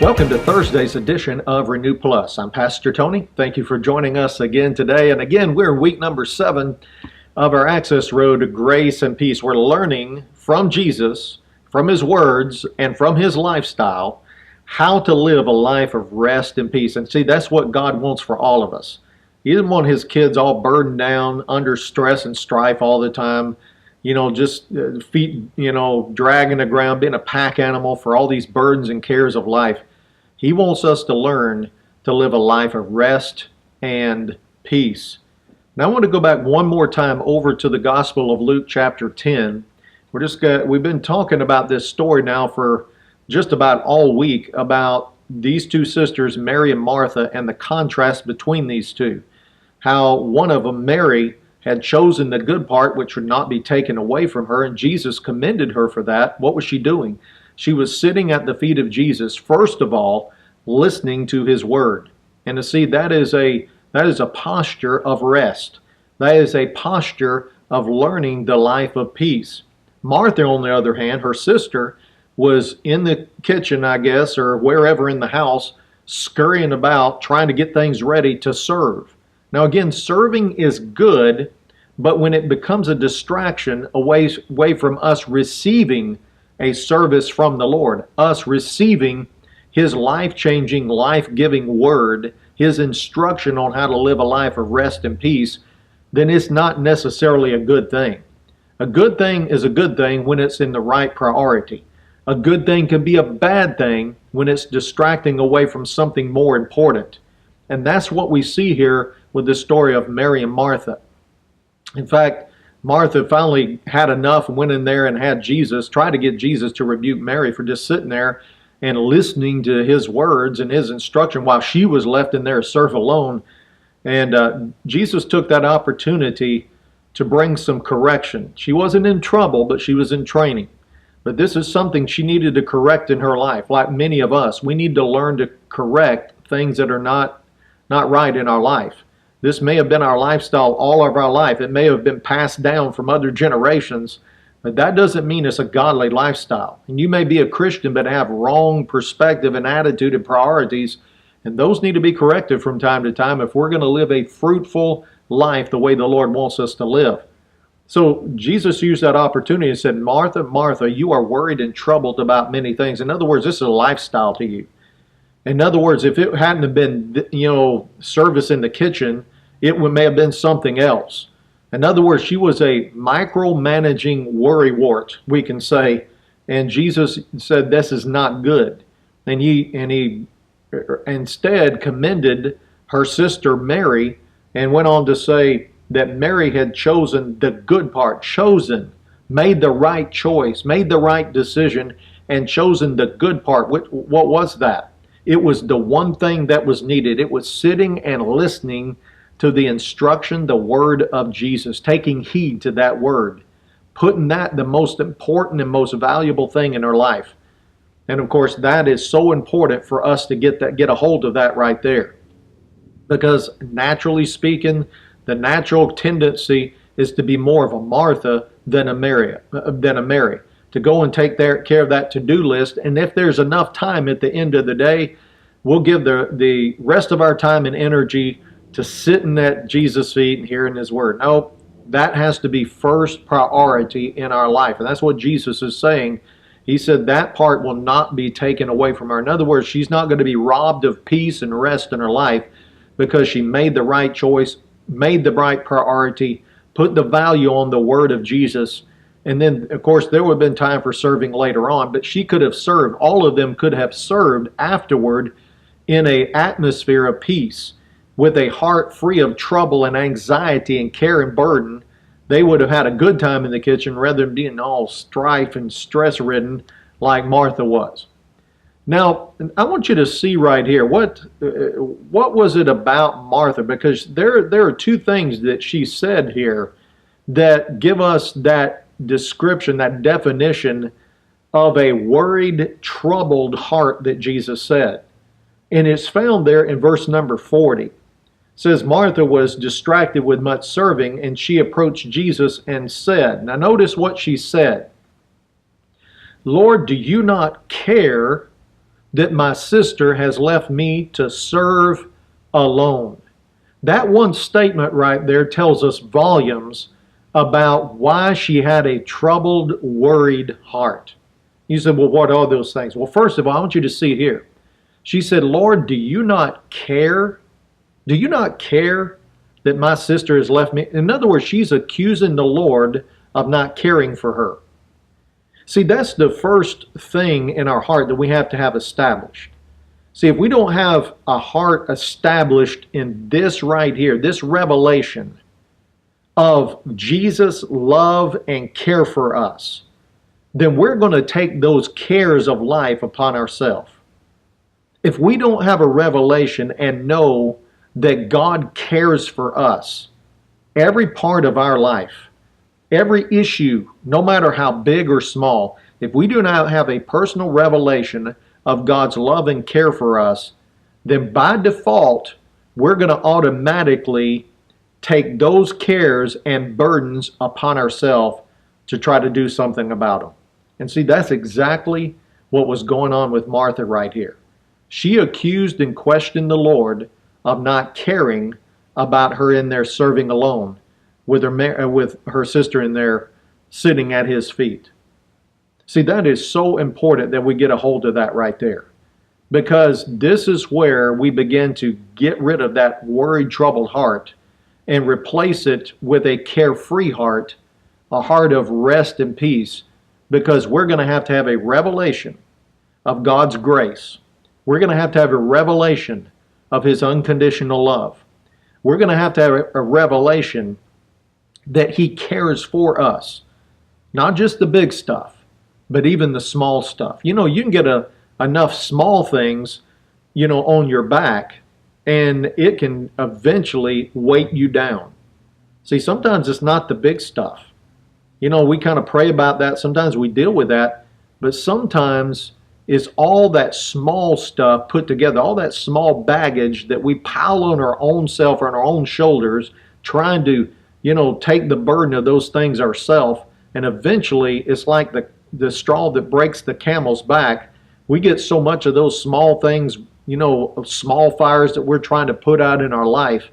Welcome to Thursday's edition of Renew Plus. I'm Pastor Tony. Thank you for joining us again today. And again, we're in week number 7 of our Access Road to Grace and Peace. We're learning from Jesus, from His words, and from His lifestyle, how to live a life of rest and peace. And see, that's what God wants for all of us. He doesn't want His kids all burdened down under stress and strife all the time, just feet, dragging the ground, being a pack animal for all these burdens and cares of life. He wants us to learn to live a life of rest and peace. Now I want to go back one more time over to the Gospel of Luke chapter 10. We've been talking about this story now for just about all week about these two sisters, Mary and Martha, and the contrast between these two. How one of them, Mary, had chosen the good part which would not be taken away from her, and Jesus commended her for that. What was she doing? She was sitting at the feet of Jesus, first of all, listening to His word. And to see that is a posture of rest. That is a posture of learning the life of peace. Martha, on the other hand, her sister, was in the kitchen, I guess, or wherever in the house, scurrying about, trying to get things ready to serve. Now again, serving is good, but when it becomes a distraction away from us receiving a service from the Lord, us receiving His life-changing, life-giving word, His instruction on how to live a life of rest and peace, then it's not necessarily a good thing. A good thing is a good thing when it's in the right priority. A good thing can be a bad thing when it's distracting away from something more important. And that's what we see here with the story of Mary and Martha. In fact, Martha finally had enough and went in there and had Jesus, tried to get Jesus to rebuke Mary for just sitting there and listening to His words and His instruction while she was left in there to serve alone. And Jesus took that opportunity to bring some correction. She wasn't in trouble, but she was in training. But this is something she needed to correct in her life. Like many of us, we need to learn to correct things that are not right in our life. This may have been our lifestyle all of our life. It may have been passed down from other generations, but that doesn't mean it's a godly lifestyle. And you may be a Christian but have wrong perspective and attitude and priorities, and those need to be corrected from time to time if we're going to live a fruitful life the way the Lord wants us to live. So Jesus used that opportunity and said, Martha, Martha, you are worried and troubled about many things. In other words, this is a lifestyle to you. In other words, if it hadn't have been, service in the kitchen, it may have been something else. In other words, she was a micromanaging worrywart, we can say. And Jesus said, this is not good. And he instead commended her sister Mary and went on to say that Mary had chosen the good part, made the right choice, made the right decision, and chosen the good part. What was that? It was the one thing that was needed. It was sitting and listening to the instruction, the word of Jesus, taking heed to that word, putting that the most important and most valuable thing in her life. And of course, that is so important for us to get a hold of that right there. Because naturally speaking, the natural tendency is to be more of a Martha than a Mary, to go and take care of that to-do list. And if there's enough time at the end of the day, we'll give the rest of our time and energy to sitting at Jesus' feet and hearing His word. No, that has to be first priority in our life. And that's what Jesus is saying. He said that part will not be taken away from her. In other words, she's not going to be robbed of peace and rest in her life because she made the right choice, made the right priority, put the value on the word of Jesus. And then, of course, there would have been time for serving later on, but she could have served, all of them could have served afterward in an atmosphere of peace, with a heart free of trouble and anxiety and care and burden. They would have had a good time in the kitchen rather than being all strife and stress-ridden like Martha was. Now, I want you to see right here, what was it about Martha? Because there are two things that she said here that give us that description, that definition of a worried, troubled heart that Jesus said. And it's found there in verse number 40. It says, Martha was distracted with much serving, and she approached Jesus and said, now notice what she said. Lord, do you not care that my sister has left me to serve alone. That one statement right there tells us volumes about why she had a troubled, worried heart. You said, well, what are those things? Well, first of all, I want you to see it here. She said, Lord, do you not care? Do you not care that my sister has left me? In other words, she's accusing the Lord of not caring for her. See, that's the first thing in our heart that we have to have established. See, if we don't have a heart established in this right here, this revelation of Jesus' love and care for us, then we're going to take those cares of life upon ourselves. If we don't have a revelation and know that God cares for us, every part of our life, every issue, no matter how big or small, if we do not have a personal revelation of God's love and care for us, then by default, we're going to automatically take those cares and burdens upon ourselves to try to do something about them. And see, that's exactly what was going on with Martha right here. She accused and questioned the Lord of not caring about her in there serving alone with her sister in there sitting at his feet. See, that is so important that we get a hold of that right there. Because this is where we begin to get rid of that worried, troubled heart and replace it with a carefree heart, a heart of rest and peace, because we're going to have a revelation of God's grace. We're going to have a revelation of His unconditional love. We're going to have a revelation that He cares for us. Not just the big stuff, but even the small stuff. You know, you can get enough small things, on your back, and it can eventually weight you down. See, sometimes it's not the big stuff. We kind of pray about that. Sometimes we deal with that. But sometimes it's all that small stuff put together, all that small baggage that we pile on our own self or on our own shoulders, trying to, take the burden of those things ourselves. And eventually, it's like the straw that breaks the camel's back. We get so much of those small things, small fires that we're trying to put out in our life,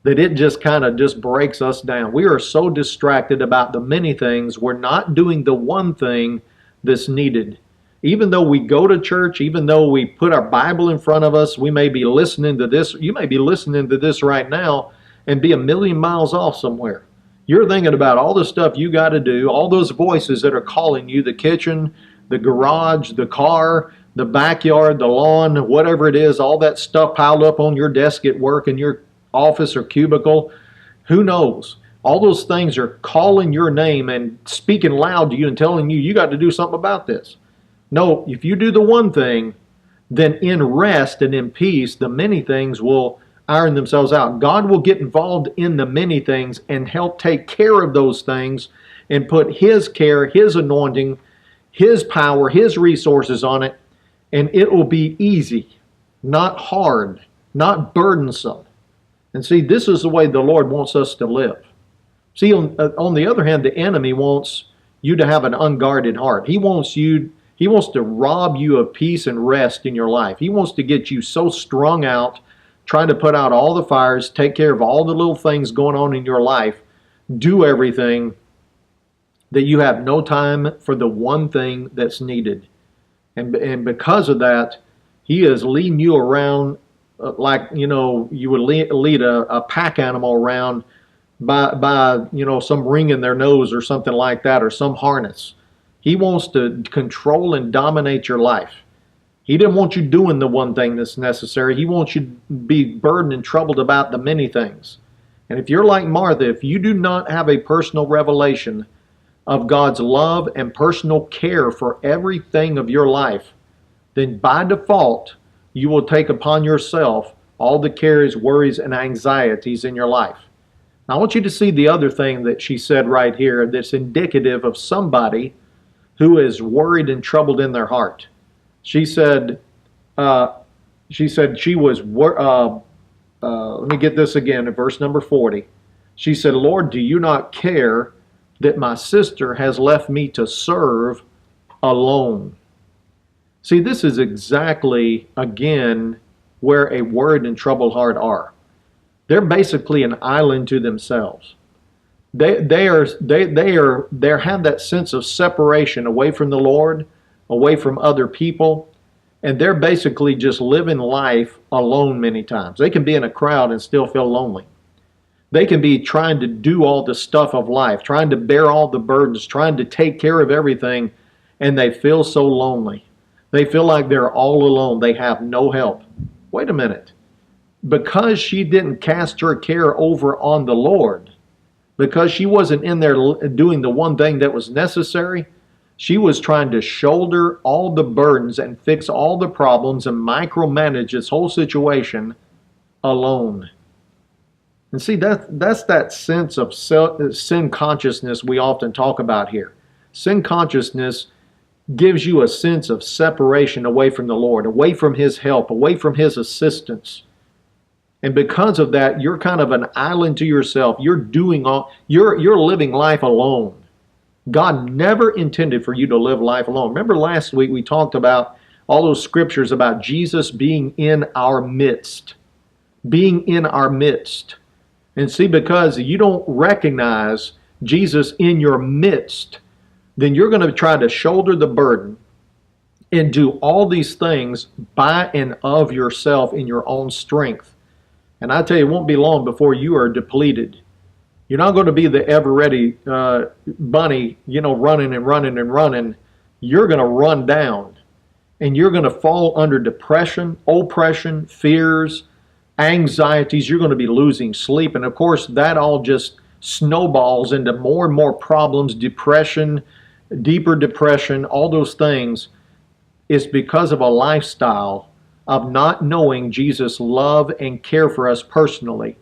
that it just kind of just breaks us down. We are so distracted about the many things, we're not doing the one thing that's needed. Even though we go to church, even though we put our Bible in front of us, we may be listening to this. You may be listening to this right now and be a million miles off somewhere. You're thinking about all the stuff you got to do, all those voices that are calling you, the kitchen, the garage, the car, the backyard, the lawn, whatever it is, all that stuff piled up on your desk at work in your office or cubicle. Who knows? All those things are calling your name and speaking loud to you and telling you, you got to do something about this. No, if you do the one thing, then in rest and in peace, the many things will iron themselves out. God will get involved in the many things and help take care of those things and put His care, His anointing, His power, His resources on it, and it will be easy, not hard, not burdensome. And see, this is the way the Lord wants us to live. See, on the other hand, the enemy wants you to have an unguarded heart. He wants to rob you of peace and rest in your life. He wants to get you so strung out, trying to put out all the fires, take care of all the little things going on in your life, do everything, that you have no time for the one thing that's needed. And because of that, he is leading you around like, you would lead a pack animal around by some ring in their nose or something like that, or some harness. He wants to control and dominate your life. He didn't want you doing the one thing that's necessary. He wants you to be burdened and troubled about the many things. And if you're like Martha, if you do not have a personal revelation of God's love and personal care for everything of your life, then by default, you will take upon yourself all the cares, worries, and anxieties in your life. Now, I want you to see the other thing that she said right here that's indicative of somebody who is worried and troubled in their heart. She said she was, let me get this again in verse number 40. She said, Lord, do you not care that my sister has left me to serve alone? See, this is exactly, again, where a worried and troubled heart are. They're basically an island to themselves. They have that sense of separation away from the Lord, away from other people, and they're basically just living life alone many times. They can be in a crowd and still feel lonely. They can be trying to do all the stuff of life, trying to bear all the burdens, trying to take care of everything, and they feel so lonely. They feel like they're all alone. They have no help. Wait a minute. Because she didn't cast her care over on the Lord, because she wasn't in there doing the one thing that was necessary, she was trying to shoulder all the burdens and fix all the problems and micromanage this whole situation alone. And see, that's that sense of sin consciousness we often talk about here. Sin consciousness gives you a sense of separation away from the Lord, away from His help, away from His assistance. And because of that, you're kind of an island to yourself. You're living life alone. God never intended for you to live life alone. Remember last week we talked about all those scriptures about Jesus being in our midst. Being in our midst. And see, because you don't recognize Jesus in your midst, then you're going to try to shoulder the burden and do all these things by and of yourself in your own strength. And I tell you, it won't be long before you are depleted. You're not going to be the ever-ready bunny, running and running and running. You're going to run down. And you're going to fall under depression, oppression, fears, anxieties. You're going to be losing sleep. And of course, that all just snowballs into more and more problems, depression, deeper depression, all those things. Is because of a lifestyle of not knowing Jesus' love and care for us personally,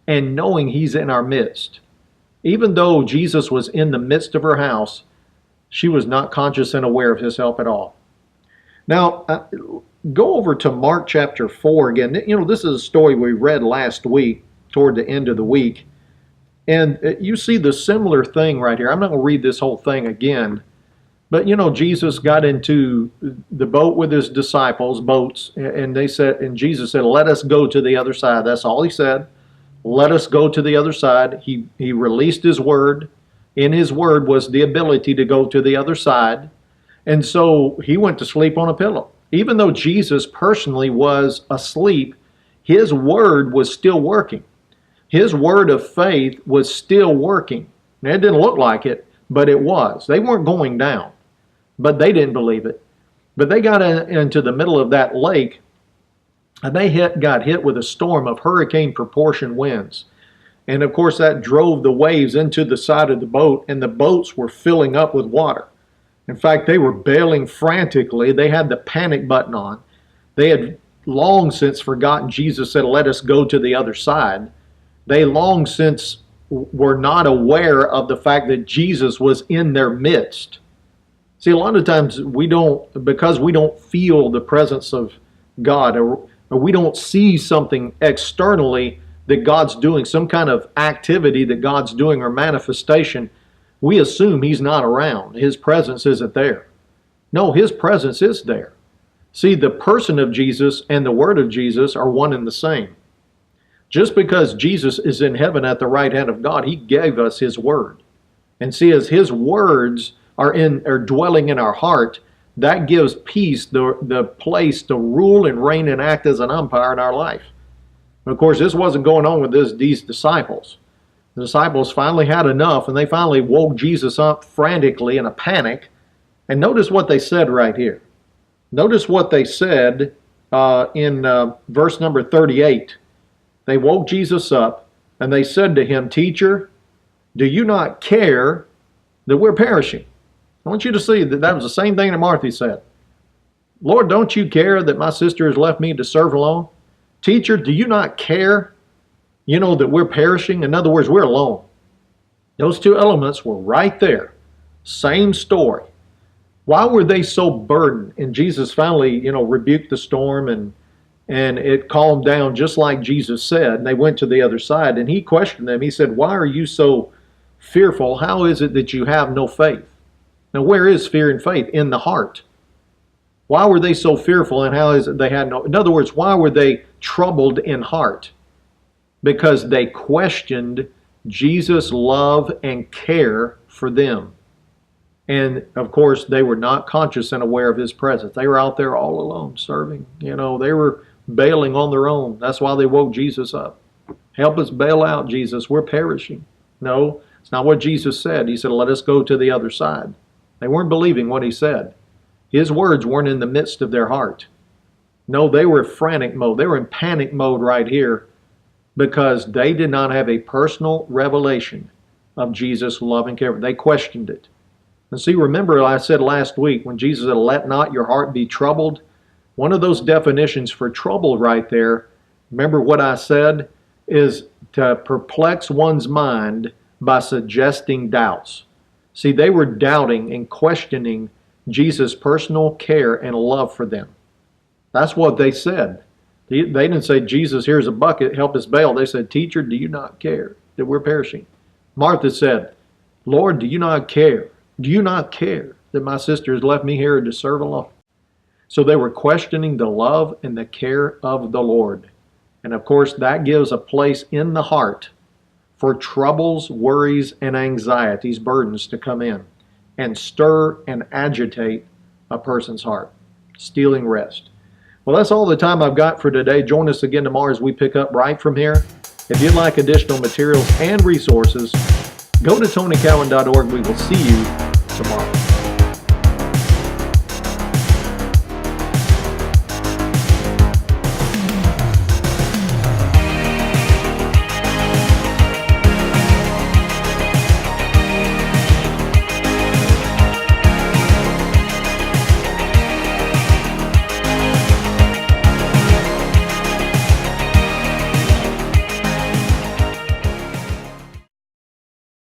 and knowing He's in our midst. Even though Jesus was in the midst of her house, she was not conscious and aware of His help at all. Now, go over to Mark chapter 4 again. This is a story we read last week, toward the end of the week. And you see the similar thing right here. I'm not going to read this whole thing again. But Jesus got into the boat with His disciples, boats, and Jesus said, "Let us go to the other side." That's all He said. Let us go to the other side. He released His word. In His word was the ability to go to the other side. And so He went to sleep on a pillow. Even though Jesus personally was asleep, His word was still working. His word of faith was still working. Now, it didn't look like it, but it was. They weren't going down. But they didn't believe it. But they got into the middle of that lake, and they got hit with a storm of hurricane proportion winds. And of course, that drove the waves into the side of the boat, and the boats were filling up with water. In fact, they were bailing frantically. They had the panic button on. They had long since forgotten Jesus said, "Let us go to the other side." They long since were not aware of the fact that Jesus was in their midst. See, a lot of times because we don't feel the presence of God, or we don't see something externally that God's doing, some kind of activity that God's doing or manifestation, we assume He's not around. His presence isn't there. No, His presence is there. See, the person of Jesus and the word of Jesus are one and the same. Just because Jesus is in heaven at the right hand of God, He gave us His word. And see, as His words are dwelling in our heart, that gives peace the place to rule and reign and act as an umpire in our life. Of course, this wasn't going on with these disciples. The disciples finally had enough, and they finally woke Jesus up frantically in a panic. And notice what they said right here. Notice what they said in verse number 38. They woke Jesus up, and they said to Him, "Teacher, do you not care that we're perishing?" I want you to see that was the same thing that Martha said. "Lord, don't you care that my sister has left me to serve alone? Teacher, do you not care, that we're perishing?" In other words, we're alone. Those two elements were right there. Same story. Why were they so burdened? And Jesus finally, rebuked the storm, and it calmed down just like Jesus said. And they went to the other side, and He questioned them. He said, "Why are you so fearful? How is it that you have no faith?" Now, where is fear and faith? In the heart. Why were they so fearful, and how is it they had no, in other words, why were they troubled in heart? Because they questioned Jesus' love and care for them. And of course, they were not conscious and aware of his presence. They were out there all alone serving. They were bailing on their own. That's why they woke Jesus up. Help us bail out, Jesus. We're perishing. No, it's not what Jesus said. He said, let us go to the other side. They weren't believing what he said. His words weren't in the midst of their heart. No, they were in frantic mode. They were in panic mode right here because they did not have a personal revelation of Jesus' love and care. They questioned it. And see, remember I said last week when Jesus said, let not your heart be troubled. One of those definitions for trouble right there, remember what I said, is to perplex one's mind by suggesting doubts. See, they were doubting and questioning Jesus' personal care and love for them. That's what they said. They didn't say, Jesus, here's a bucket, help us bail. They said, teacher, do you not care that we're perishing? Martha said, Lord, do you not care? Do you not care that my sister has left me here to serve alone? So they were questioning the love and the care of the Lord. And of course, that gives a place in the heart for troubles, worries, and anxieties, burdens to come in and stir and agitate a person's heart, stealing rest. Well, that's all the time I've got for today. Join us again tomorrow as we pick up right from here. If you'd like additional materials and resources, go to tonycowan.org. We will see you tomorrow.